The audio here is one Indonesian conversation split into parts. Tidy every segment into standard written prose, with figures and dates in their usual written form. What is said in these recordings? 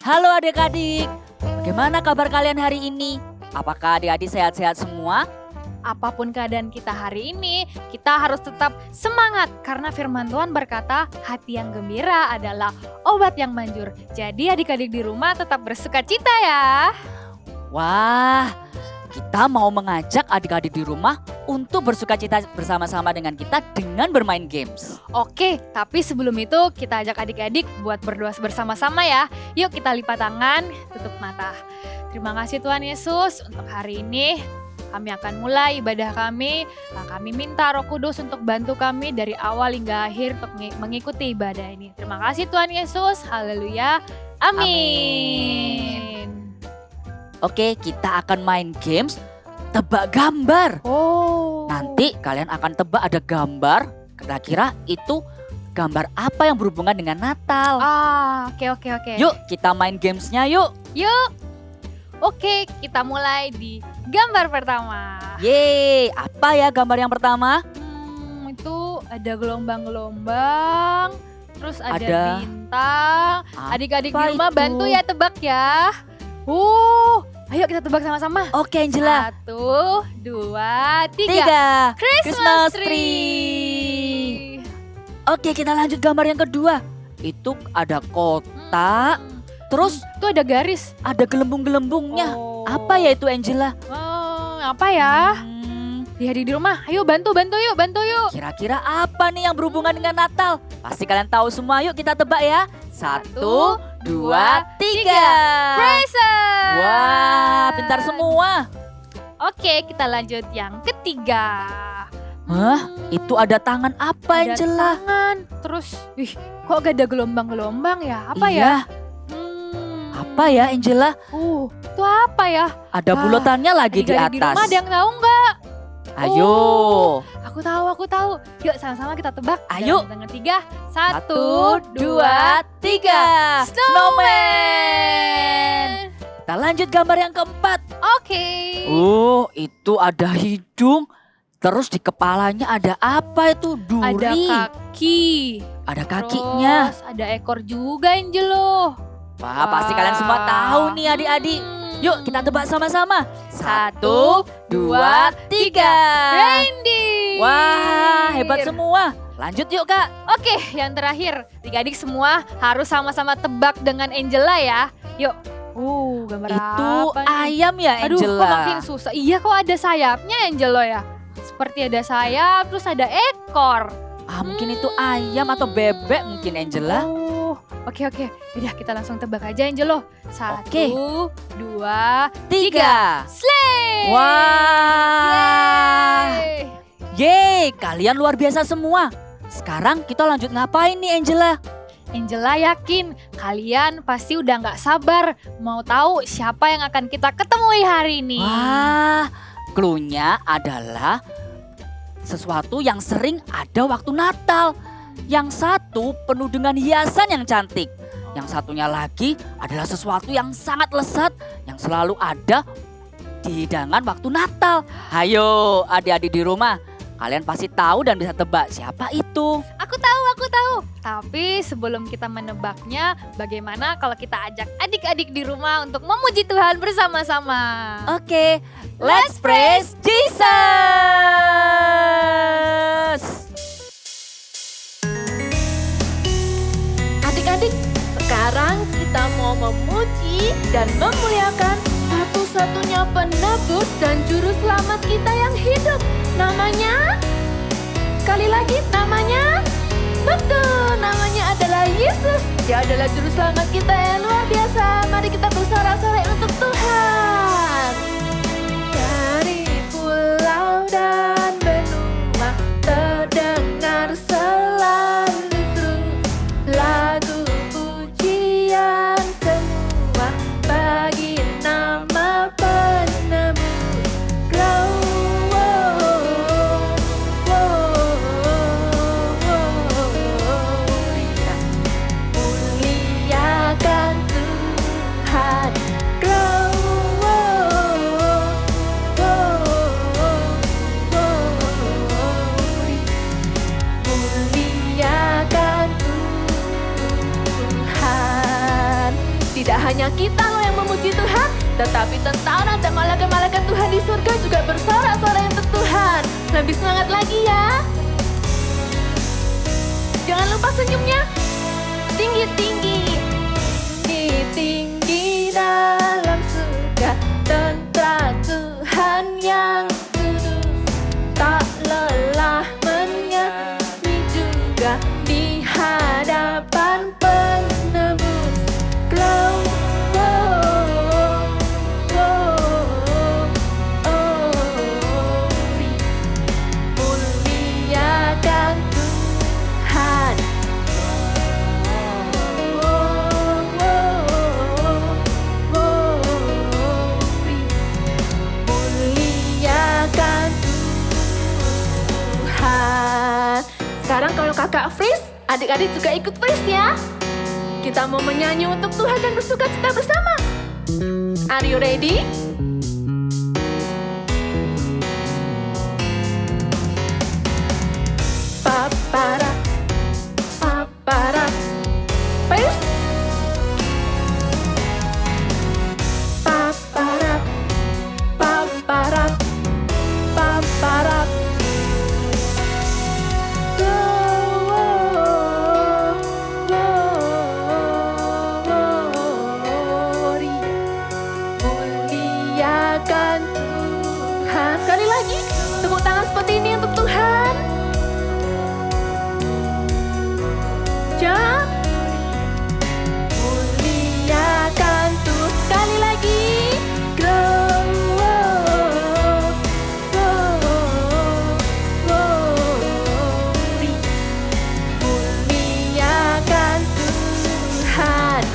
Halo adik-adik, bagaimana kabar kalian hari ini? Apakah adik-adik sehat-sehat semua? Apapun keadaan kita hari ini, kita harus tetap semangat karena firman Tuhan berkata, hati yang gembira adalah obat yang manjur. Jadi adik-adik di rumah tetap bersukacita ya. Wah, kita mau mengajak adik-adik di rumah untuk bersukacita bersama-sama dengan kita dengan bermain games. Oke, tapi sebelum itu kita ajak adik-adik buat berdoa bersama-sama ya. Yuk kita lipat tangan, tutup mata. Terima kasih Tuhan Yesus untuk hari ini. Kami akan mulai ibadah kami. Kami minta Roh Kudus untuk bantu kami dari awal hingga akhir untuk mengikuti ibadah ini. Terima kasih Tuhan Yesus. Haleluya. Amin. Oke, kita akan main games tebak gambar. Oh. Nanti kalian akan tebak ada gambar. Kira-kira itu gambar apa yang berhubungan dengan Natal? Oke. Yuk kita main gamesnya yuk. Yuk. Oke, kita mulai di gambar pertama. Yeay, apa ya gambar yang pertama? Itu ada gelombang-gelombang, terus ada bintang. Adik-adik di rumah bantu ya tebak ya. Ayo kita tebak sama-sama. Oke Angela. 1, 2, 3. Christmas tree. Oke, kita lanjut gambar yang kedua. Itu ada kotak. Terus tuh ada garis, ada gelembung-gelembungnya. Apa ya itu Angela? Apa ya? Di rumah, ayo bantu yuk. Kira-kira apa nih yang berhubungan dengan Natal? Pasti kalian tahu semua, yuk kita tebak ya. 1, 2, 3. Present. Wah, pintar semua. Oke, kita lanjut yang ketiga. Hah? Itu ada tangan apa Angela? Ada tangan, terus, kok gak ada gelombang-gelombang ya? Apa ya? Apa ya Angela? Itu apa ya? Ada bulatannya lagi di atas. Di rumah ada yang tahu nggak? Ayo. Aku tahu. Yuk sama-sama kita tebak. Ayo. Dengan 3, 1, 2, 3. Snowman. Kita lanjut gambar yang keempat. Oke. Itu ada hidung. Terus di kepalanya ada apa itu? Duri. Ada kaki. Ada kakinya. Terus ada ekor juga Angelo. Wah, pasti kalian semua tahu nih adik-adik. Yuk kita tebak sama-sama. 1, 2, 3. Reindeer. Wah, hebat semua. Lanjut yuk Kak. Oke, yang terakhir. Adik-adik semua harus sama-sama tebak dengan Angela ya. Yuk. Gambar itu apa nih? ayam ya Angela? Aduh, kok makin susah. Iya, kok ada sayapnya Angelo ya? Seperti ada sayap, terus ada ekor. Mungkin itu ayam atau bebek mungkin Angela. Oke. Udah kita langsung tebak aja Angelo. 1, 2, 3. Sleigh. Wah. Yeay, kalian luar biasa semua. Sekarang kita lanjut ngapain nih Angela? Angela yakin kalian pasti udah gak sabar mau tahu siapa yang akan kita ketemui hari ini. Wah, cluenya adalah sesuatu yang sering ada waktu Natal. Yang satu penuh dengan hiasan yang cantik. Yang satunya lagi adalah sesuatu yang sangat lezat yang selalu ada di hidangan waktu Natal. Ayo adik-adik di rumah, kalian pasti tahu dan bisa tebak siapa itu. Aku tahu. Tapi sebelum kita menebaknya, bagaimana kalau kita ajak adik-adik di rumah untuk memuji Tuhan bersama-sama? Oke, let's praise Jesus. Adik-adik, sekarang kita mau memuji dan memuliakan satu-satunya penebus dan juru selamat kita yang hidup. Namanya, sekali lagi namanya, betul, namanya adalah Yesus. Dia adalah juru selamat kita yang luar biasa. Mari kita bersorak-sorai untuk Tuhan. Dari pulau dan benua terdengar selalu terus lagu pujian semua bagi nama penebus. Muliakan Tuhan. hanya kita loh yang memuji Tuhan, tetapi tentara dan malaikat-malaikat Tuhan di surga juga bersorak-sorai untuk Tuhan. Lebih semangat lagi ya. Jangan lupa senyumnya. Tinggi-tinggi. Tinggi-tinggi dalam surga, tentara Tuhan yang kudus, tak lelah menyanyi juga di hadapan penebus. Glory, muliakan Tuhan. Muliakan Tuhan. Sekarang kalau kakak freeze, adik-adik juga ikut freeze ya. Kita mau menyanyi untuk Tuhan dan bersuka cita bersama. Are you ready? Papara, papara, freeze. Papara, papara, papara. Glory, muliakan Tuhan. Sekali lagi, tepuk tangan seperti ini untuk Tuhan. Ja, muliakan Tuhan. Sekali lagi. Glory, muliakan Tuhan.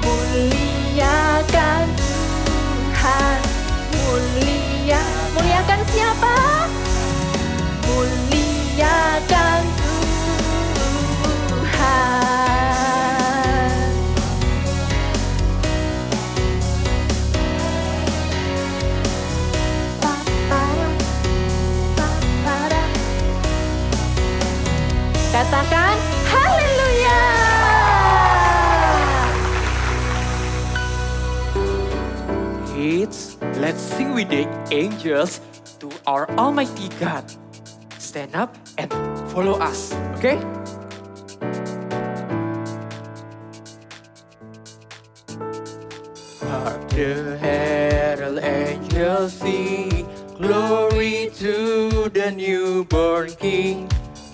Muliakan Tuhan. Muliakan siapa? Muliakan Tuhan. Papara, papara. Katakan haleluya. Kids, let's sing with the angels to our Almighty God. Stand up and follow us, okay? Hark the herald angels sing, glory to the newborn King.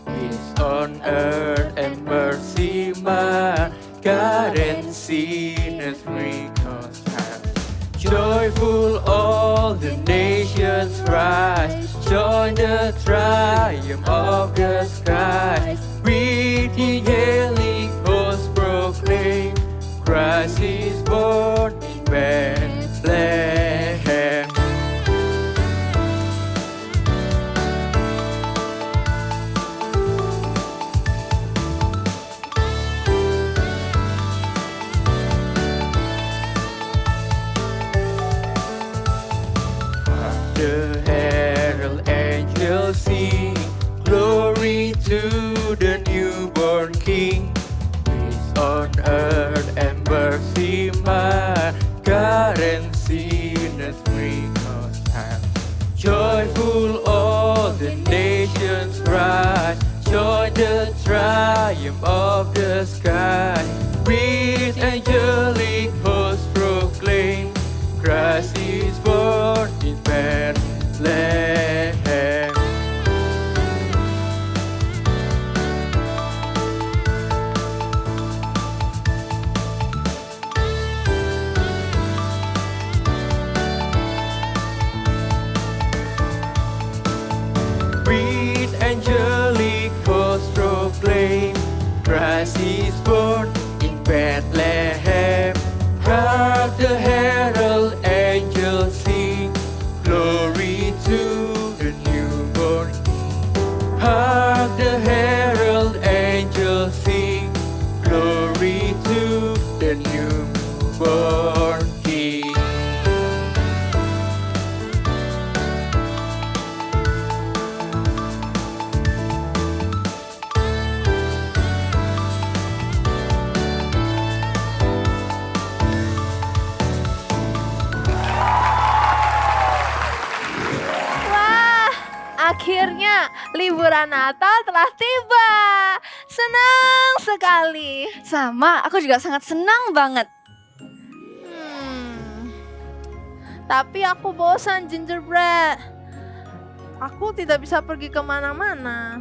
Peace on earth and mercy mild, God and sinners reconciled. Joyful all the nations rise, join the triumph of the skies. With the angelic hosts proclaim, Christ is born in Bethlehem. The herald angels sing, glory to the newborn King. Peace on earth and mercy mild, God and sinners reconciled. Joyful all the nations rise, join the triumph of the sky. With angelic hosts proclaim, Christ is born in Bethlehem. With angelic hosts proclaim, Christ is born in Bethlehem. Hark the herald angels sing, glory to the newborn King. Hark the herald angels sing, glory to the newborn King. Akhirnya liburan Natal telah tiba. Senang sekali. Sama, aku juga sangat senang banget. Tapi aku bosan gingerbread. Aku tidak bisa pergi kemana-mana.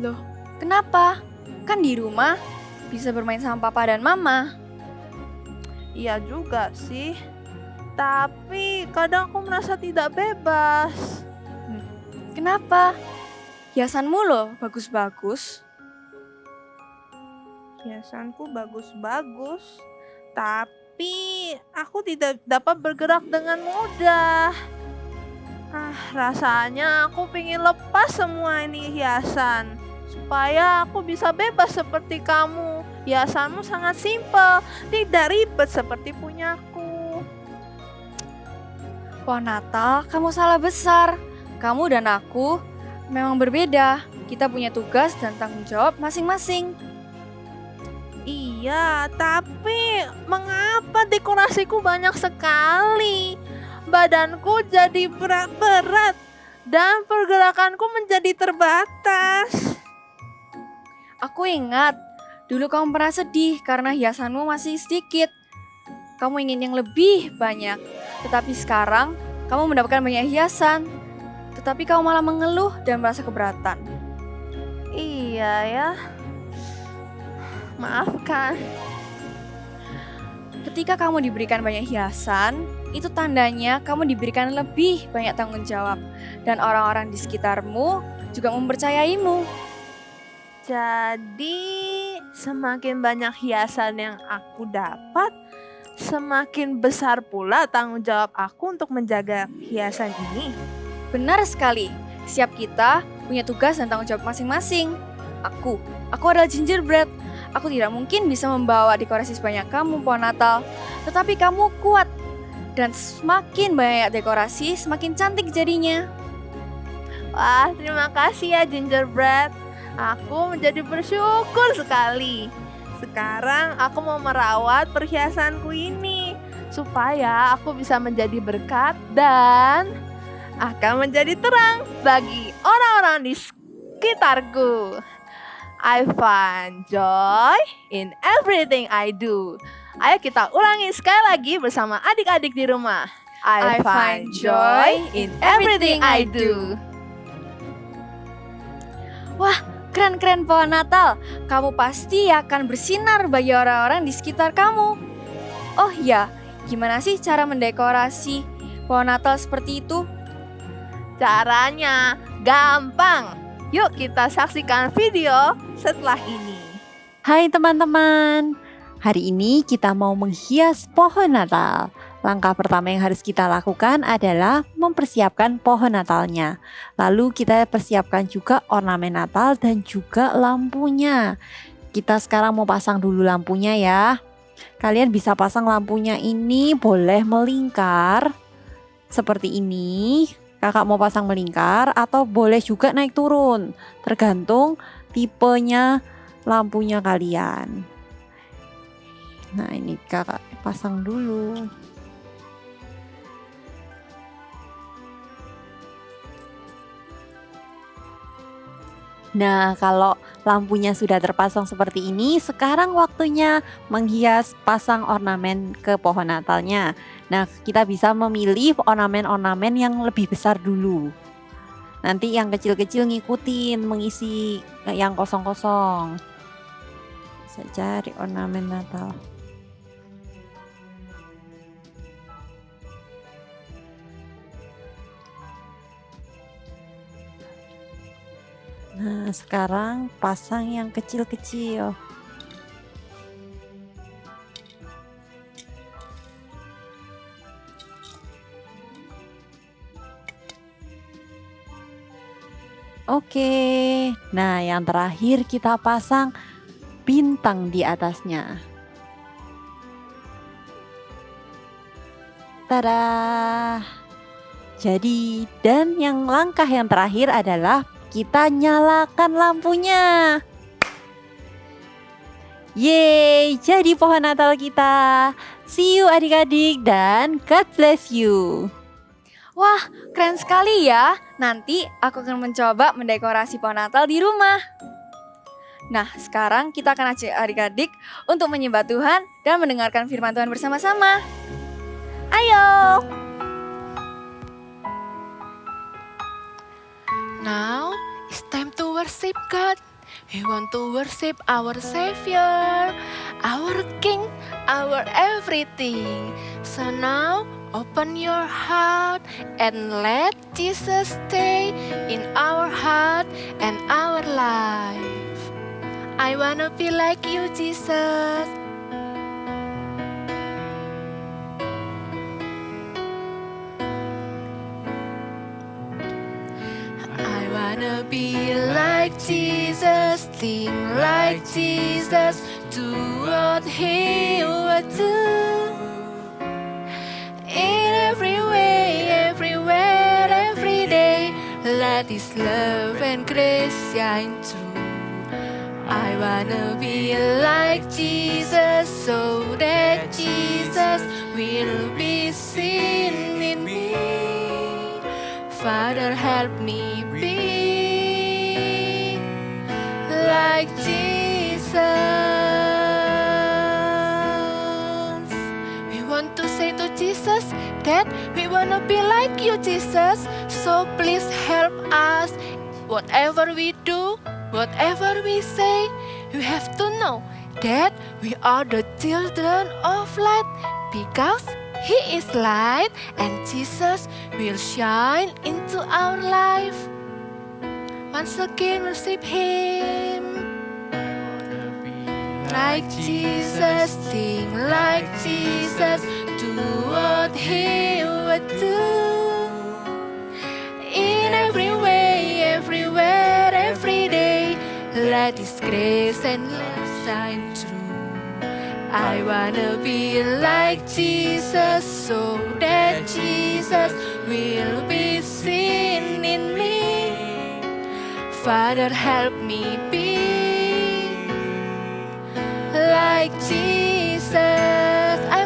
Loh, kenapa? Kan di rumah bisa bermain sama papa dan mama. Iya juga sih. Tapi kadang aku merasa tidak bebas. Kenapa? Hiasanmu loh bagus-bagus. Hiasanku bagus-bagus. Tapi aku tidak dapat bergerak dengan mudah. Rasanya aku pengen lepas semua ini hiasan. Supaya aku bisa bebas seperti kamu. Hiasanmu sangat simpel, tidak ribet seperti punyaku. Pohon Natal, kamu salah besar. Kamu dan aku memang berbeda. Kita punya tugas dan tanggung jawab masing-masing. Iya, tapi mengapa dekorasiku banyak sekali? Badanku jadi berat-berat dan pergerakanku menjadi terbatas. Aku ingat, dulu kamu pernah sedih karena hiasanmu masih sedikit. Kamu ingin yang lebih banyak, tetapi sekarang kamu mendapatkan banyak hiasan. Tetapi kamu malah mengeluh dan merasa keberatan. Iya ya. Maafkan. Ketika kamu diberikan banyak hiasan, itu tandanya kamu diberikan lebih banyak tanggung jawab. Dan orang-orang di sekitarmu juga mempercayaimu. Jadi, semakin banyak hiasan yang aku dapat, semakin besar pula tanggung jawab aku untuk menjaga hiasan ini. Benar sekali, setiap kita punya tugas dan tanggung jawab masing-masing. Aku adalah gingerbread. Aku tidak mungkin bisa membawa dekorasi sebanyak kamu pohon Natal. Tetapi kamu kuat. Dan semakin banyak dekorasi, semakin cantik jadinya. Wah, terima kasih ya gingerbread. Aku menjadi bersyukur sekali. Sekarang aku mau merawat perhiasanku ini. Supaya aku bisa menjadi berkat dan akan menjadi terang bagi orang-orang di sekitarku. I find joy in everything I do. Ayo kita ulangi sekali lagi bersama adik-adik di rumah. I find joy in everything I do. Wah, keren-keren pohon Natal. Kamu pasti akan bersinar bagi orang-orang di sekitar kamu. Oh iya, gimana sih cara mendekorasi pohon Natal seperti itu? Caranya gampang. Yuk kita saksikan video setelah ini. Hai teman-teman, hari ini kita mau menghias pohon Natal. Langkah pertama yang harus kita lakukan adalah mempersiapkan pohon Natalnya. Lalu kita persiapkan juga ornamen Natal dan juga lampunya. Kita sekarang mau pasang dulu lampunya ya. Kalian bisa pasang lampunya ini boleh melingkar seperti ini. Kakak mau pasang melingkar atau boleh juga naik turun, tergantung tipenya lampunya kalian. Nah ini kakak pasang dulu. Nah kalau lampunya sudah terpasang seperti ini, sekarang waktunya menghias pasang ornamen ke pohon Natalnya. Nah kita bisa memilih ornamen-ornamen yang lebih besar dulu. Nanti yang kecil-kecil ngikutin mengisi yang kosong-kosong. Bisa cari ornamen Natal. Nah sekarang pasang yang kecil-kecil. Oke, nah yang terakhir kita pasang bintang di atasnya. Tada! Jadi, dan yang langkah yang terakhir adalah kita nyalakan lampunya. Yeay, jadi pohon Natal kita. See you adik-adik dan God bless you. Wah, keren sekali ya. Nanti aku akan mencoba mendekorasi pohon Natal di rumah. Nah, sekarang kita akan ajak adik-adik untuk menyembah Tuhan dan mendengarkan firman Tuhan bersama-sama. Ayo! Now it's time to worship God. We want to worship our Savior, our King, our everything. So now open your heart and let Jesus stay in our heart and our life. I wanna be like you, Jesus. I wanna be like Jesus, think like Jesus, do what He would do. In every way, everywhere, every day, let His love and grace shine through. I wanna be like Jesus, so that Jesus will be seen in me. Father, help me be like Jesus. We want to say to Jesus that we want to be like you, Jesus. So please help us. Whatever we do, whatever we say, we have to know that we are the children of light, because He is light and Jesus will shine into our life. Once again, worship Him. Like Jesus, think like Jesus, do what He would do. In every way, everywhere, every day, let His grace and love shine through. I wanna be like Jesus, so that Jesus will be seen in me. Father, help me be like Jesus. I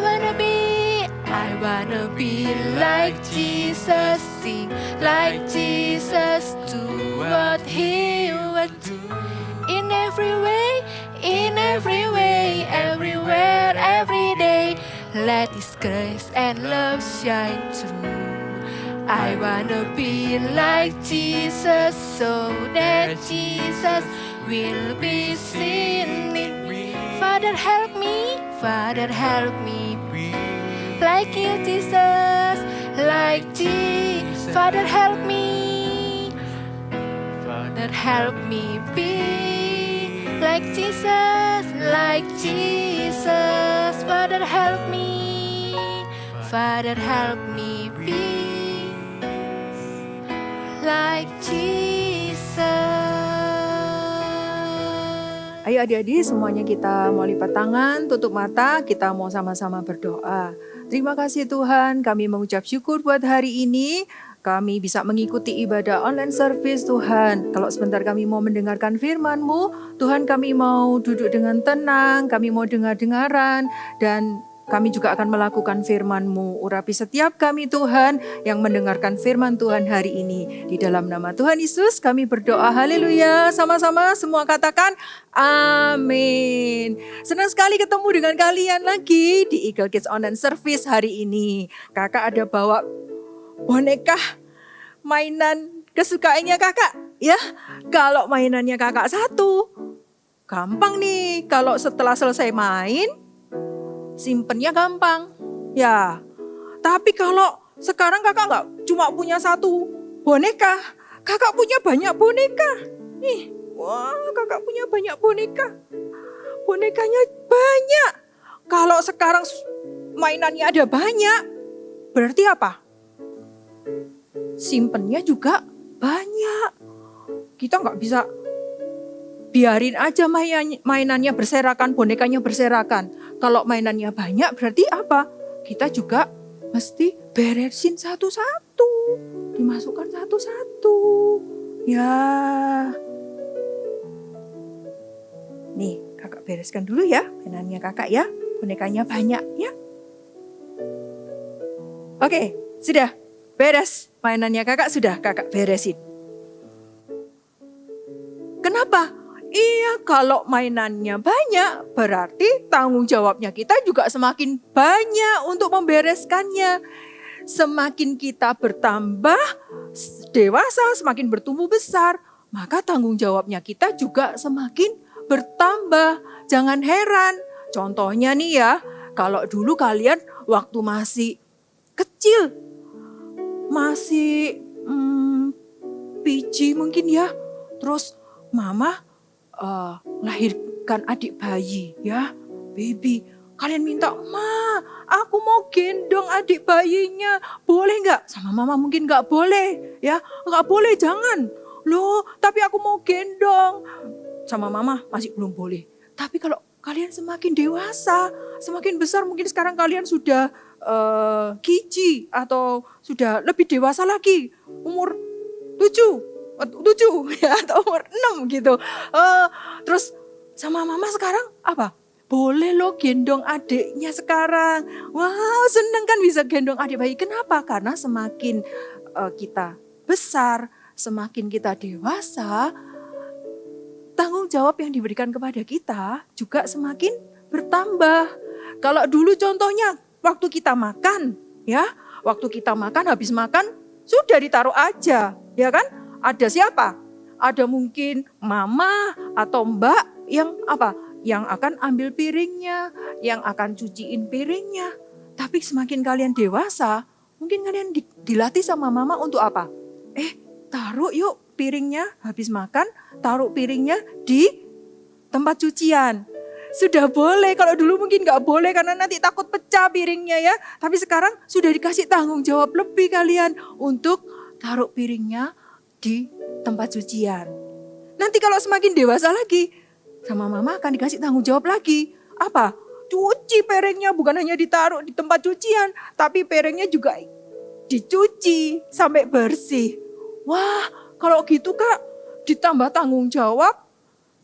wanna be like Jesus, sing like Jesus, do what He would do. In every way, everywhere, every day, let His grace and love shine through. I wanna be like Jesus, so that Jesus will be seen in me. Father, help me be like you, Jesus, like Jesus. Father, help me. Father, help me be like Jesus, like Jesus. Father, help me. Father, help me be like Jesus. Ayo adik-adik semuanya kita mau lipat tangan, tutup mata, kita mau sama-sama berdoa. Terima kasih Tuhan, kami mengucap syukur buat hari ini. Kami bisa mengikuti ibadah online service Tuhan. Kalau sebentar kami mau mendengarkan firman-Mu, Tuhan kami mau duduk dengan tenang, kami mau dengar-dengaran, dan kami juga akan melakukan firman-Mu. Urapi setiap kami Tuhan yang mendengarkan firman Tuhan hari ini. Di dalam nama Tuhan Yesus kami berdoa, haleluya. Sama-sama semua katakan amin. Senang sekali ketemu dengan kalian lagi di Eagle Kids Online Service hari ini. Kakak ada bawa boneka mainan kesukaannya kakak ya. Kalau mainannya kakak satu, gampang nih. Kalau setelah selesai main, simpennya gampang ya. Tapi kalau sekarang kakak nggak cuma punya satu boneka, kakak punya banyak boneka. Nih, wah kakak punya banyak boneka. Bonekanya banyak. Kalau sekarang mainannya ada banyak, berarti apa? Simpennya juga banyak. Kita nggak bisa biarin aja mainannya berserakan, bonekanya berserakan. Kalau mainannya banyak berarti apa? Kita juga mesti beresin satu-satu. Dimasukkan satu-satu. Ya. Nih kakak bereskan dulu ya mainannya kakak ya. Bonekanya banyak ya. Oke, sudah. beres. Mainannya kakak sudah kakak beresin. Kenapa? Iya, kalau mainannya banyak, berarti tanggung jawabnya kita juga semakin banyak untuk membereskannya. Semakin kita bertambah dewasa, semakin bertumbuh besar, maka tanggung jawabnya kita juga semakin bertambah. Jangan heran. Contohnya nih ya, kalau dulu kalian waktu masih kecil, masih PG mungkin ya, terus mama lahirkan adik bayi ya, baby. Kalian minta, "Ma, aku mau gendong adik bayinya. Boleh nggak?" Sama mama mungkin nggak boleh ya. "Nggak boleh, jangan. Loh, tapi aku mau gendong." Sama mama masih belum boleh. Tapi kalau kalian semakin dewasa, semakin besar, mungkin sekarang kalian sudah KG atau sudah lebih dewasa lagi. Umur 7 ya, atau umur 6 gitu. Terus sama mama sekarang apa? Boleh lo gendong adiknya sekarang. Wow, seneng kan bisa gendong adik bayi. Kenapa? Karena semakin kita besar, semakin kita dewasa, tanggung jawab yang diberikan kepada kita juga semakin bertambah. Kalau dulu contohnya waktu kita makan, ya, waktu kita makan, habis makan sudah ditaruh aja, ya kan? Ada siapa? Ada mungkin mama atau mbak yang apa? Yang akan ambil piringnya, yang akan cuciin piringnya. Tapi semakin kalian dewasa, mungkin kalian dilatih sama mama untuk apa? Taruh yuk piringnya, habis makan, taruh piringnya di tempat cucian. Sudah boleh, kalau dulu mungkin gak boleh karena nanti takut pecah piringnya ya. Tapi sekarang sudah dikasih tanggung jawab lebih kalian untuk taruh piringnya di tempat cucian. Nanti kalau semakin dewasa lagi, sama mama akan dikasih tanggung jawab lagi. Apa? Cuci piringnya, bukan hanya ditaruh di tempat cucian, tapi piringnya juga dicuci sampai bersih. Wah, kalau gitu Kak, ditambah tanggung jawab,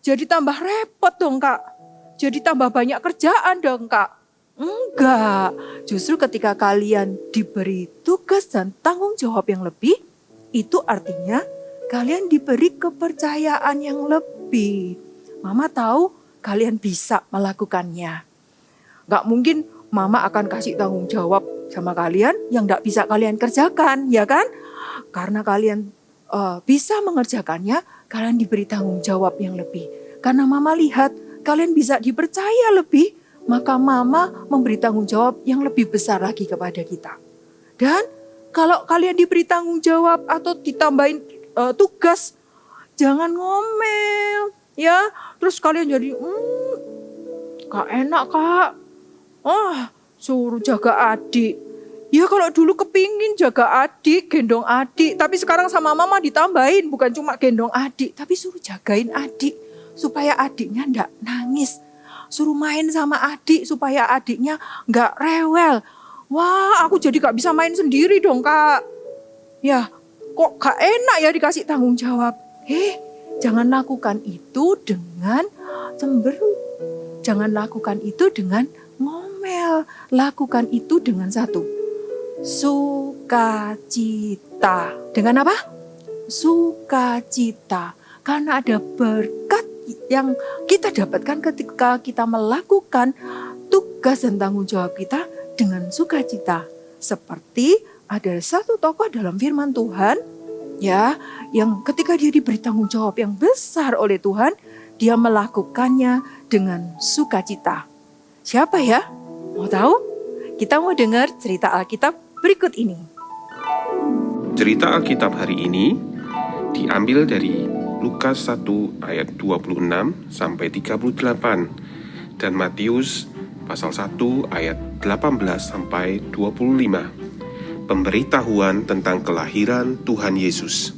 jadi tambah repot dong Kak. Jadi tambah banyak kerjaan dong Kak. Enggak, justru ketika kalian diberi tugas dan tanggung jawab yang lebih, itu artinya kalian diberi kepercayaan yang lebih. Mama tahu kalian bisa melakukannya. Gak mungkin mama akan kasih tanggung jawab sama kalian yang gak bisa kalian kerjakan, ya kan? Karena kalian bisa mengerjakannya, kalian diberi tanggung jawab yang lebih. Karena mama lihat kalian bisa dipercaya lebih, maka mama memberi tanggung jawab yang lebih besar lagi kepada kita. Dan kalau kalian diberi tanggung jawab atau ditambahin tugas, jangan ngomel. Ya, terus kalian jadi, gak enak Kak. Suruh jaga adik. Ya kalau dulu kepingin jaga adik, gendong adik. Tapi sekarang sama mama ditambahin, bukan cuma gendong adik, tapi suruh jagain adik. Supaya adiknya gak nangis. Suruh main sama adik, supaya adiknya gak rewel. Wah, aku jadi gak bisa main sendiri dong Kak. Ya, kok gak enak ya dikasih tanggung jawab. Jangan lakukan itu dengan cemberut. Jangan lakukan itu dengan ngomel. Lakukan itu dengan satu, sukacita. Dengan apa? Sukacita. Karena ada berkat yang kita dapatkan ketika kita melakukan tugas dan tanggung jawab kita dengan sukacita. Seperti ada satu tokoh dalam firman Tuhan, ya, yang ketika dia diberi tanggung jawab yang besar oleh Tuhan, dia melakukannya dengan sukacita. Siapa ya? Mau tahu? Kita mau dengar cerita Alkitab berikut ini. Cerita Alkitab hari ini diambil dari Lukas 1 ayat 26 sampai 38 dan Matius pasal 1 ayat 18 sampai 25. Pemberitahuan tentang kelahiran Tuhan Yesus.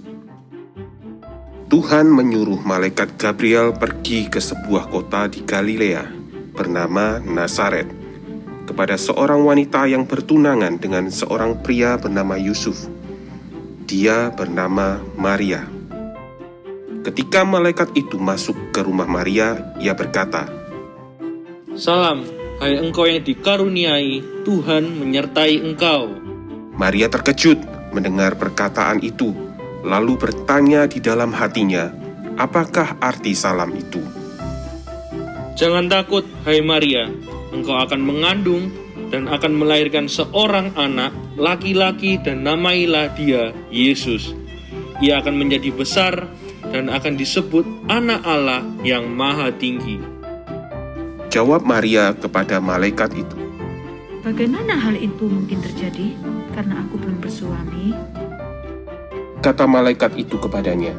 Tuhan menyuruh malaikat Gabriel pergi ke sebuah kota di Galilea bernama Nazaret kepada seorang wanita yang bertunangan dengan seorang pria bernama Yusuf. Dia bernama Maria. Ketika malaikat itu masuk ke rumah Maria, ia berkata, "Salam, hai engkau yang dikaruniai, Tuhan menyertai engkau." Maria terkejut mendengar perkataan itu, lalu bertanya di dalam hatinya, apakah arti salam itu? Jangan takut, hai Maria, engkau akan mengandung dan akan melahirkan seorang anak laki-laki dan namailah dia Yesus. Ia akan menjadi besar dan akan disebut Anak Allah yang Maha Tinggi. Jawab Maria kepada malaikat itu, Bagaimana hal itu mungkin terjadi karena aku belum bersuami? kata malaikat itu kepadanya,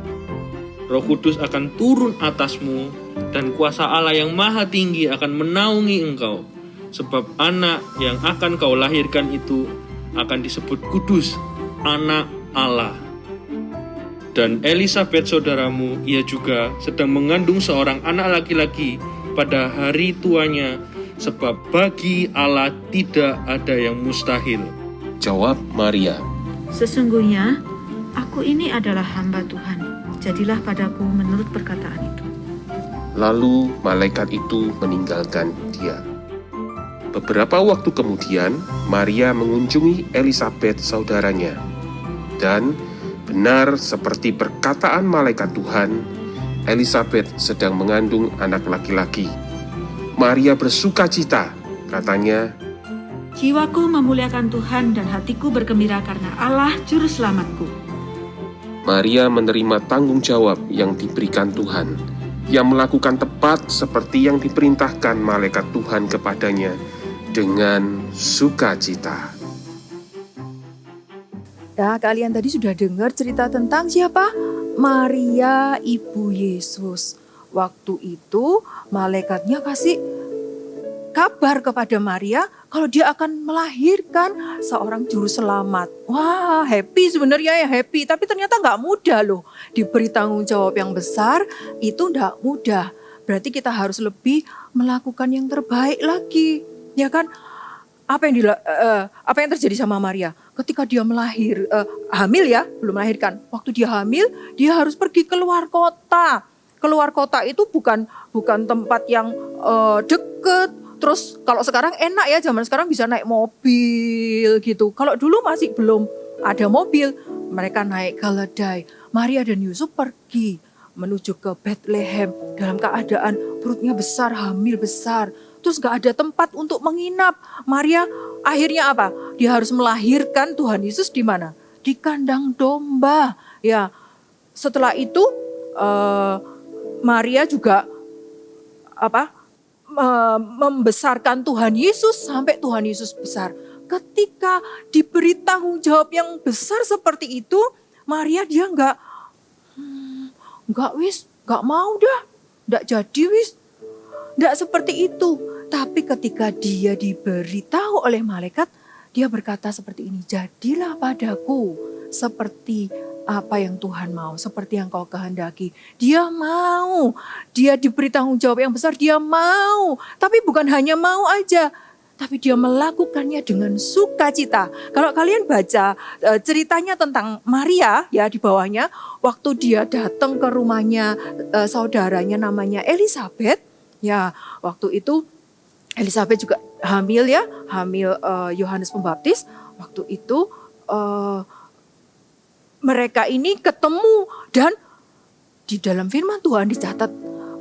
Roh Kudus akan turun atasmu dan kuasa Allah yang Maha Tinggi akan menaungi engkau. Sebab anak yang akan kau lahirkan itu akan disebut kudus, Anak Allah. Dan Elisabet saudaramu, ia juga sedang mengandung seorang anak laki-laki pada hari tuanya, sebab bagi Allah tidak ada yang mustahil. Jawab Maria, Sesungguhnya, aku ini adalah hamba Tuhan. Jadilah padaku menurut perkataan itu. lalu malaikat itu meninggalkan dia. Beberapa waktu kemudian, Maria mengunjungi Elisabet saudaranya. Dan benar seperti perkataan malaikat Tuhan, Elisabet sedang mengandung anak laki-laki. Maria bersukacita, katanya, Jiwaku memuliakan Tuhan dan hatiku bergembira karena Allah juru selamatku. Maria menerima tanggung jawab yang diberikan Tuhan. Ia melakukan tepat seperti yang diperintahkan malaikat Tuhan kepadanya dengan sukacita. Nah, kalian tadi sudah dengar cerita tentang siapa? Maria, ibu Yesus. Waktu itu malaikatnya kasih kabar kepada Maria kalau dia akan melahirkan seorang juru selamat. Wah, happy sebenarnya ya, happy. Tapi ternyata nggak mudah loh. Diberi tanggung jawab yang besar, itu nggak mudah. Berarti kita harus lebih melakukan yang terbaik lagi. Ya kan? Apa yang terjadi sama Maria? Ketika dia hamil ya, belum melahirkan. Waktu dia hamil, dia harus pergi keluar kota. Keluar kota itu bukan tempat yang deket. Terus kalau sekarang enak ya, zaman sekarang bisa naik mobil gitu. Kalau dulu masih belum ada mobil, mereka naik keledai. Maria dan Yusuf pergi menuju ke Bethlehem dalam keadaan perutnya besar, hamil besar. Terus gak ada tempat untuk menginap. Maria akhirnya apa? Dia harus melahirkan Tuhan Yesus di mana? Di kandang domba. Ya, setelah itu Maria juga membesarkan Tuhan Yesus sampai Tuhan Yesus besar. Ketika diberi tanggung jawab yang besar seperti itu, Maria dia nggak mau dah, nggak jadi nggak seperti itu. Tapi ketika dia diberitahu oleh malaikat, dia berkata seperti ini, jadilah padaku seperti apa yang Tuhan mau, seperti yang kau kehendaki. Dia mau, dia diberi tanggung jawab yang besar, dia mau. Tapi bukan hanya mau aja, tapi dia melakukannya dengan sukacita. Kalau kalian baca ceritanya tentang Maria ya di bawahnya, waktu dia datang ke rumahnya saudaranya namanya Elisabet, ya waktu itu Elisabet juga hamil ya, hamil Yohanes Pembaptis. Waktu itu mereka ini ketemu dan di dalam firman Tuhan dicatat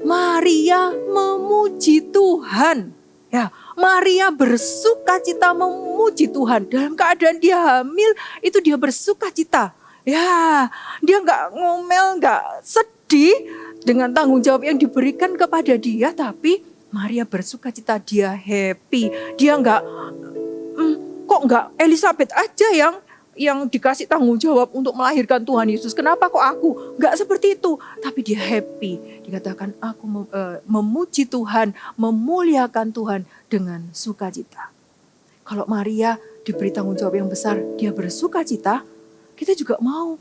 Maria memuji Tuhan. Ya, Maria bersukacita memuji Tuhan. Dalam keadaan dia hamil itu dia bersukacita. Ya, dia nggak ngomel, nggak sedih dengan tanggung jawab yang diberikan kepada dia, tapi Maria bersukacita, dia happy. Dia nggak kok nggak Elisabet aja yang dikasih tanggung jawab untuk melahirkan Tuhan Yesus. Kenapa kok aku? Enggak seperti itu. Tapi dia happy. Dikatakan aku memuji Tuhan, memuliakan Tuhan dengan sukacita. Kalau Maria diberi tanggung jawab yang besar, dia bersukacita, kita juga mau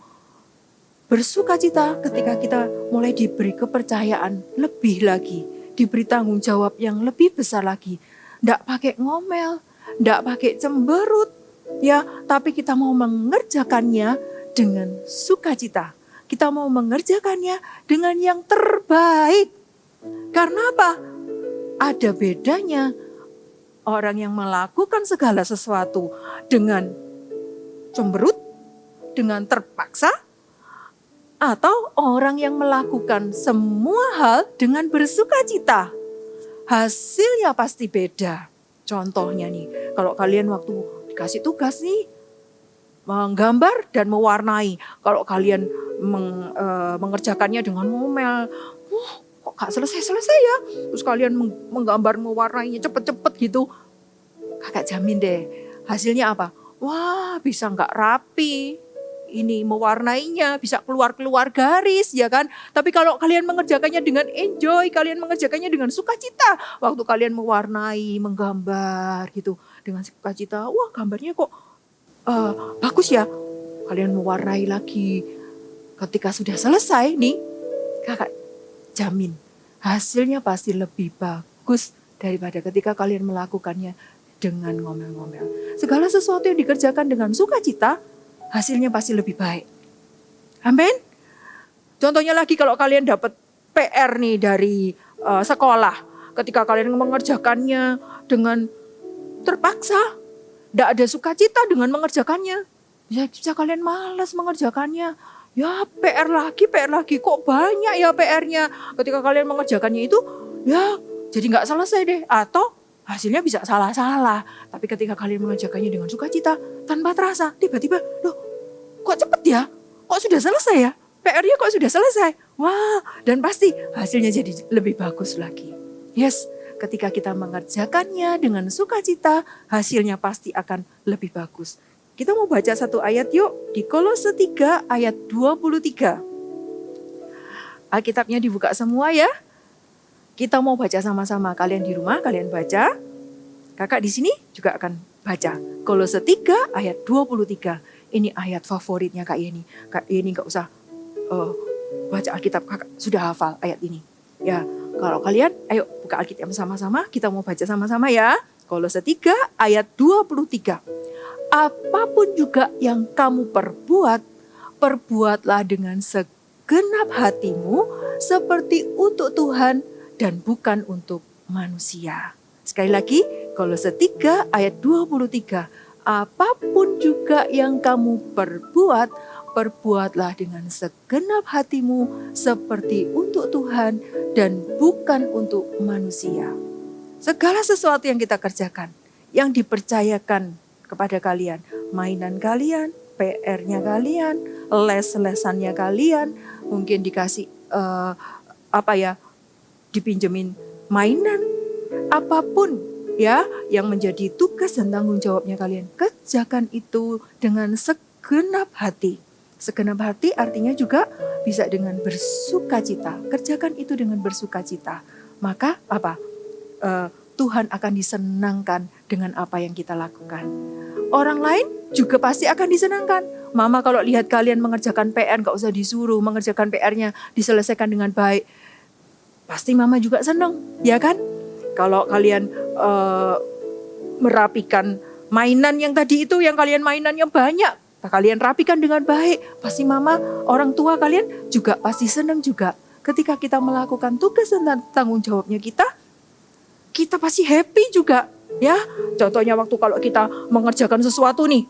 bersukacita ketika kita mulai diberi kepercayaan lebih lagi. Diberi tanggung jawab yang lebih besar lagi. Enggak pakai ngomel, enggak pakai cemberut. Ya, tapi kita mau mengerjakannya dengan sukacita. Kita mau mengerjakannya dengan yang terbaik. Karena apa? Ada bedanya orang yang melakukan segala sesuatu dengan cemberut, dengan terpaksa atau orang yang melakukan semua hal dengan bersukacita? Hasilnya pasti beda. Contohnya nih, kalau kalian waktu dikasih tugas nih, menggambar dan mewarnai. Kalau kalian mengerjakannya dengan ngomel, kok gak selesai-selesai ya? Terus kalian menggambar, mewarnainya cepet-cepet gitu. Kakak jamin deh, hasilnya apa? Wah, bisa gak rapi. Ini mewarnainya, bisa keluar-keluar garis, ya kan? Tapi kalau kalian mengerjakannya dengan enjoy, kalian mengerjakannya dengan sukacita. Waktu kalian mewarnai, menggambar gitu, dengan sukacita, wah gambarnya kok bagus ya. Kalian mewarnai lagi. Ketika sudah selesai nih, kakak jamin hasilnya pasti lebih bagus daripada ketika kalian melakukannya dengan ngomel-ngomel. Segala sesuatu yang dikerjakan dengan sukacita, hasilnya pasti lebih baik. Amin. Contohnya lagi kalau kalian dapat PR nih dari sekolah. Ketika kalian mengerjakannya dengan terpaksa, tidak ada sukacita dengan mengerjakannya. Bisa kalian malas mengerjakannya. Ya PR lagi, kok banyak ya PR-nya. Ketika kalian mengerjakannya itu, ya jadi nggak selesai deh. Atau hasilnya bisa salah-salah. Tapi ketika kalian mengerjakannya dengan sukacita, tanpa terasa, tiba-tiba, loh kok cepet ya? Kok sudah selesai ya? PR-nya kok sudah selesai? Wah, dan pasti hasilnya jadi lebih bagus lagi. Yes, ketika kita mengerjakannya dengan sukacita, hasilnya pasti akan lebih bagus. Kita mau baca satu ayat yuk, di Kolose 3 ayat 23. Alkitabnya dibuka semua ya. Kita mau baca sama-sama, kalian di rumah, kalian baca. Kakak di sini juga akan baca. Kolose 3 ayat 23. Ini ayat favoritnya Kak Yeni. Kak Yeni gak usah baca Alkitab, kakak sudah hafal ayat ini. Ya, kalau kalian, ayo buka Alkitab sama-sama, kita mau baca sama-sama ya. Kolose 3 ayat 23. Apapun juga yang kamu perbuat, perbuatlah dengan segenap hatimu seperti untuk Tuhan dan bukan untuk manusia. Sekali lagi, Kolose 3 ayat 23. Apapun juga yang kamu perbuat, perbuatlah dengan segenap hatimu seperti untuk Tuhan dan bukan untuk manusia. Segala sesuatu yang kita kerjakan, yang dipercayakan kepada kalian, mainan kalian, PR-nya kalian, les-lesannya kalian, mungkin dikasih dipinjemin mainan, apapun ya yang menjadi tugas dan tanggung jawabnya kalian, kerjakan itu dengan segenap hati. Segenap hati artinya juga bisa dengan bersukacita. Kerjakan itu dengan bersukacita. Maka apa? Tuhan akan disenangkan dengan apa yang kita lakukan. Orang lain juga pasti akan disenangkan. Mama kalau lihat kalian mengerjakan PR, gak usah disuruh, mengerjakan PR-nya diselesaikan dengan baik. Pasti mama juga senang, ya kan? Kalau kalian merapikan mainan yang tadi itu, yang kalian mainannya banyak, kalian rapikan dengan baik, pasti mama, orang tua kalian juga pasti senang juga. Ketika kita melakukan tugas dan tanggung jawabnya kita pasti happy juga. Ya, contohnya waktu kalau kita mengerjakan sesuatu nih,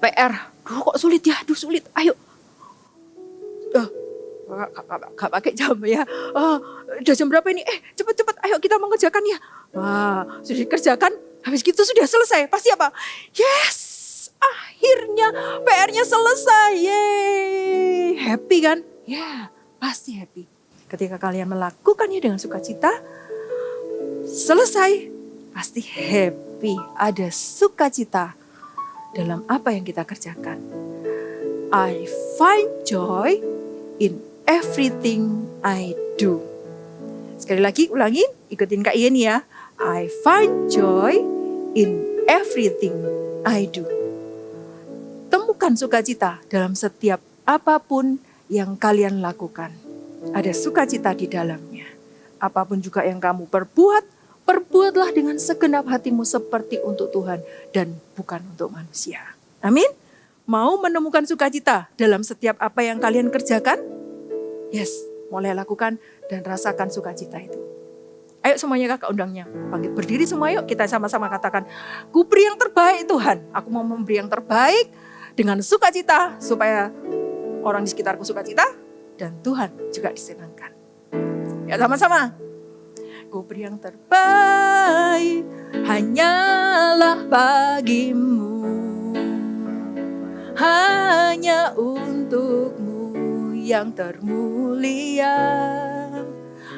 PR, kok sulit ya, sulit, ayo. Gak pakai jam ya. Udah jam berapa ini? Cepet-cepet, ayo kita mengerjakannya. Wah, sudah dikerjakan, habis gitu sudah selesai. Pasti apa? Yes, akhirnya PR-nya selesai. Yeay, happy kan? Ya, pasti happy. Ketika kalian melakukannya dengan sukacita, selesai, pasti happy. Ada sukacita dalam apa yang kita kerjakan. I find joy in everything I do. Sekali lagi ulangin, ikutin Kak Yeni ya. I find joy in everything I do. Temukan sukacita dalam setiap apapun yang kalian lakukan. Ada sukacita di dalamnya. Apapun juga yang kamu perbuat, perbuatlah dengan segenap hatimu seperti untuk Tuhan dan bukan untuk manusia. Amin. Mau menemukan sukacita dalam setiap apa yang kalian kerjakan? Yes, mulai lakukan dan rasakan sukacita itu. Ayo semuanya kakak undangnya. Panggil berdiri semua yuk, kita sama-sama katakan, ku beri yang terbaik Tuhan. Aku mau memberi yang terbaik dengan sukacita supaya orang di sekitarku sukacita dan Tuhan juga disenangkan. Ya sama-sama. Ku beri yang terbaik hanyalah bagimu, hanya untukmu yang termulia,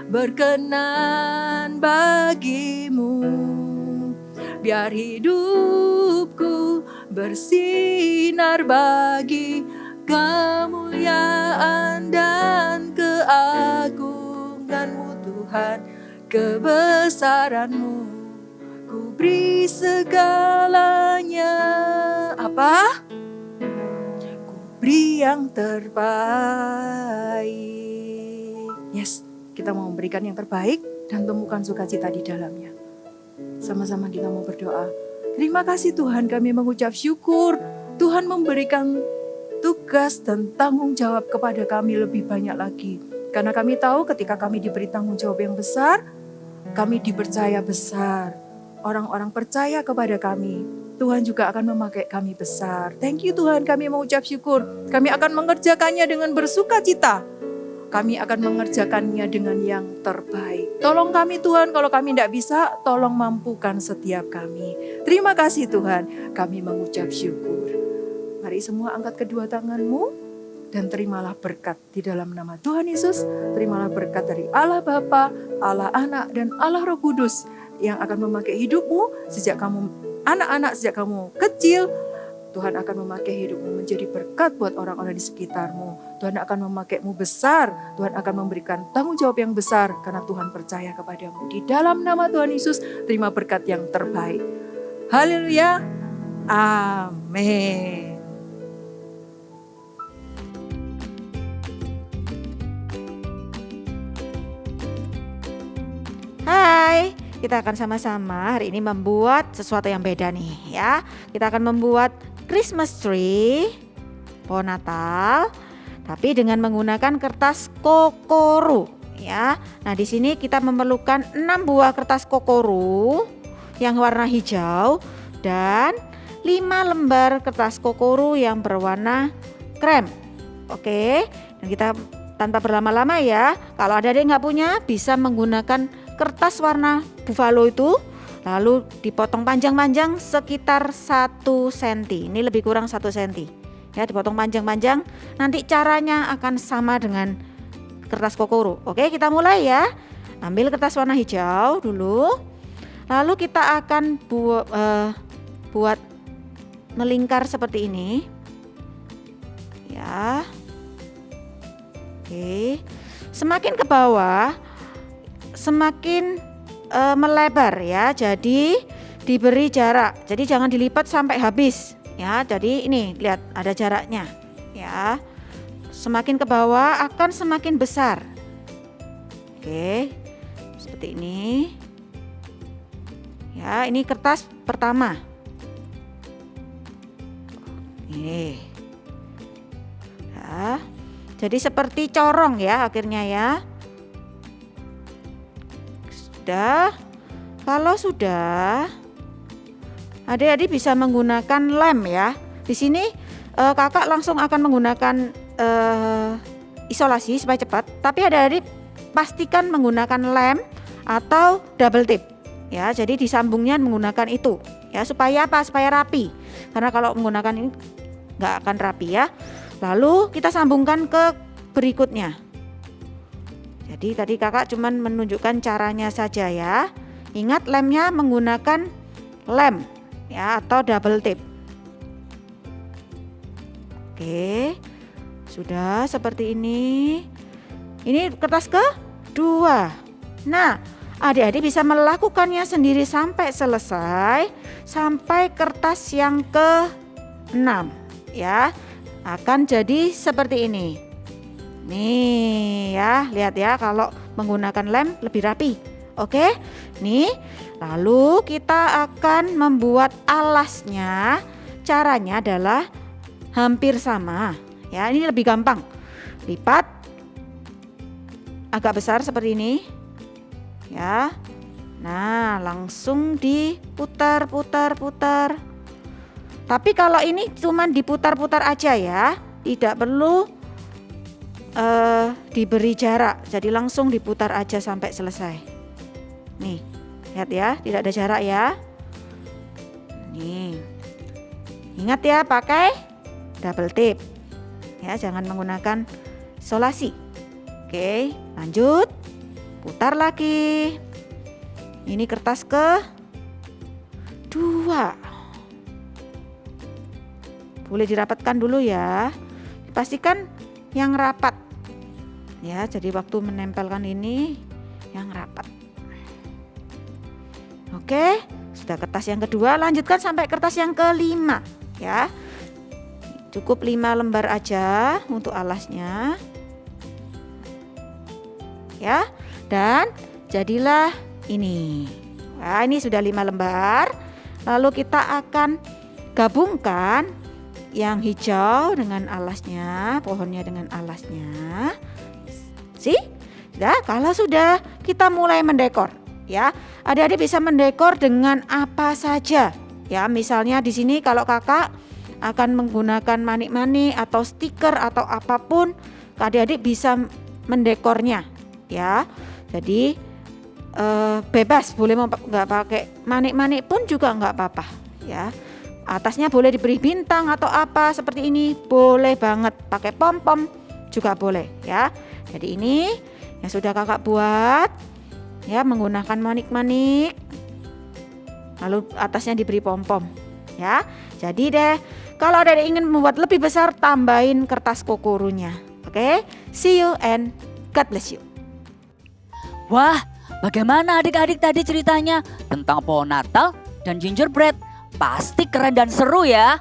berkenan bagimu. Biar hidupku bersinar bagi kemuliaan dan keagungan-Mu Tuhan, kebesaran-Mu. Ku beri segalanya. Apa? Ku beri yang terbaik. Yes, kita mau memberikan yang terbaik dan temukan sukacita di dalamnya. Sama-sama kita mau berdoa. Terima kasih Tuhan, kami mengucap syukur. Tuhan memberikan tugas dan tanggung jawab kepada kami lebih banyak lagi. Karena kami tahu ketika kami diberi tanggung jawab yang besar, kami dipercaya besar. Orang-orang percaya kepada kami. Tuhan juga akan memakai kami besar. Thank you Tuhan, kami mengucap syukur. Kami akan mengerjakannya dengan bersukacita. Kami akan mengerjakannya dengan yang terbaik. Tolong kami Tuhan, kalau kami tidak bisa, tolong mampukan setiap kami. Terima kasih Tuhan, kami mengucap syukur. Mari semua angkat kedua tanganmu dan terimalah berkat di dalam nama Tuhan Yesus. Terimalah berkat dari Allah Bapa, Allah Anak, dan Allah Roh Kudus yang akan memakai hidupmu sejak kamu anak-anak, sejak kamu kecil. Tuhan akan memakai hidupmu menjadi berkat buat orang-orang di sekitarmu. Tuhan akan memakaimu besar. Tuhan akan memberikan tanggung jawab yang besar karena Tuhan percaya kepadamu. Di dalam nama Tuhan Yesus, terima berkat yang terbaik. Haleluya. Amin. Hai, kita akan sama-sama hari ini membuat sesuatu yang beda nih ya. Kita akan membuat Christmas tree, pohon Natal, tapi dengan menggunakan kertas kokoro ya. Nah, di sini kita memerlukan 6 buah kertas kokoro yang warna hijau dan 5 lembar kertas kokoro yang berwarna krem. Oke, dan kita tanpa berlama-lama ya. Kalau ada yang nggak punya, bisa menggunakan kertas warna buffalo itu, lalu dipotong panjang-panjang sekitar 1 cm. Ini lebih kurang 1 cm. Ya, dipotong panjang-panjang. Nanti caranya akan sama dengan kertas kokoro. Oke, kita mulai ya. Ambil kertas warna hijau dulu. Lalu kita akan buat melingkar seperti ini. Ya. Oke. Semakin ke bawah, semakin melebar ya. Jadi diberi jarak. Jadi jangan dilipat sampai habis ya. Jadi ini lihat ada jaraknya ya. Semakin ke bawah akan semakin besar. Oke, seperti ini ya. Ini kertas pertama. Ini ya. Jadi seperti corong ya akhirnya ya. Sudah. Kalau sudah, adik-adik bisa menggunakan lem ya. Di sini kakak langsung akan menggunakan isolasi supaya cepat. Tapi adik-adik pastikan menggunakan lem atau double tip ya. Jadi disambungnya menggunakan itu ya, supaya apa? Supaya rapi. Karena kalau menggunakan ini nggak akan rapi ya. Lalu kita sambungkan ke berikutnya. Jadi tadi kakak cuman menunjukkan caranya saja ya. Ingat lemnya menggunakan lem ya atau double tip. Oke, sudah seperti ini. Ini kertas kedua. Nah, adik-adik bisa melakukannya sendiri sampai selesai, sampai kertas yang ke-6 ya. Akan jadi seperti ini. Nih ya, lihat ya, kalau menggunakan lem lebih rapi. Oke, nih lalu kita akan membuat alasnya. Caranya adalah hampir sama ya, ini lebih gampang. Lipat agak besar seperti ini ya. Nah, langsung diputar-putar-putar. Tapi kalau ini cuman diputar-putar aja ya, tidak perlu diberi jarak. Jadi langsung diputar aja sampai selesai. Nih, lihat ya, tidak ada jarak ya. Nih, ingat ya pakai double tip. Ya, jangan menggunakan isolasi. Oke, lanjut. Putar lagi. Ini kertas kedua. Boleh dirapatkan dulu ya. Pastikan yang rapat. Ya, jadi waktu menempelkan ini yang rapat. Oke, sudah kertas yang kedua, lanjutkan sampai kertas yang kelima ya. Cukup 5 lembar aja untuk alasnya. Ya, dan jadilah ini. Nah, ini sudah 5 lembar. Lalu kita akan gabungkan yang hijau dengan alasnya, pohonnya dengan alasnya. Nah, kalau sudah kita mulai mendekor ya. Adik-adik bisa mendekor dengan apa saja. Ya, misalnya di sini kalau kakak akan menggunakan manik-manik atau stiker atau apapun, adik-adik bisa mendekornya ya. Jadi bebas, boleh nggak pakai manik-manik pun juga nggak apa-apa ya. Atasnya boleh diberi bintang atau apa seperti ini, boleh banget. Pakai pom-pom juga boleh ya. Jadi ini yang sudah kakak buat ya, menggunakan manik-manik, lalu atasnya diberi pom-pom ya. Jadi deh, kalau ada yang ingin membuat lebih besar, tambahin kertas kokorunya. Oke, see you and God bless you. Wah, bagaimana adik-adik tadi ceritanya tentang pohon Natal dan gingerbread? Pasti keren dan seru ya.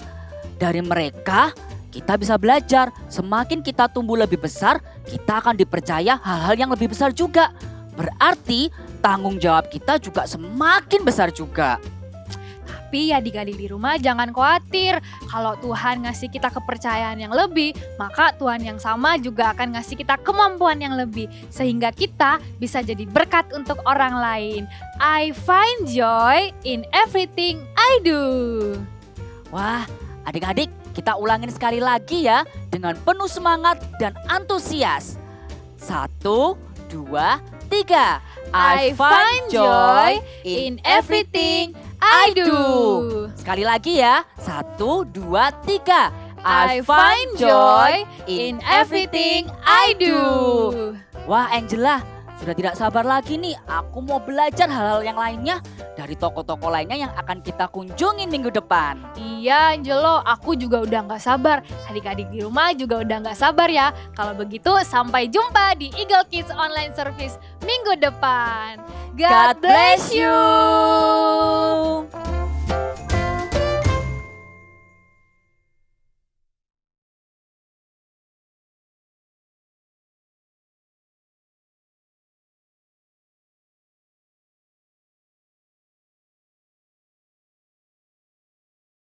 Dari mereka kita bisa belajar, semakin kita tumbuh lebih besar, kita akan dipercaya hal-hal yang lebih besar juga. Berarti tanggung jawab kita juga semakin besar juga. Tapi adik-adik di rumah jangan khawatir. Kalau Tuhan ngasih kita kepercayaan yang lebih, maka Tuhan yang sama juga akan ngasih kita kemampuan yang lebih. Sehingga kita bisa jadi berkat untuk orang lain. I find joy in everything I do. Wah, adik-adik kita ulangin sekali lagi ya dengan penuh semangat dan antusias. 1, 2, 3. I find joy in everything I do. Sekali lagi ya. 1, 2, 3. I find joy in everything I do. Wah, Angela, sudah tidak sabar lagi nih. Aku mau belajar hal-hal yang lainnya dari toko-toko lainnya yang akan kita kunjungin minggu depan. Iya Angelo, aku juga udah gak sabar. Adik-adik di rumah juga udah gak sabar ya. Kalau begitu sampai jumpa di Eagle Kids Online Service minggu depan. God bless you.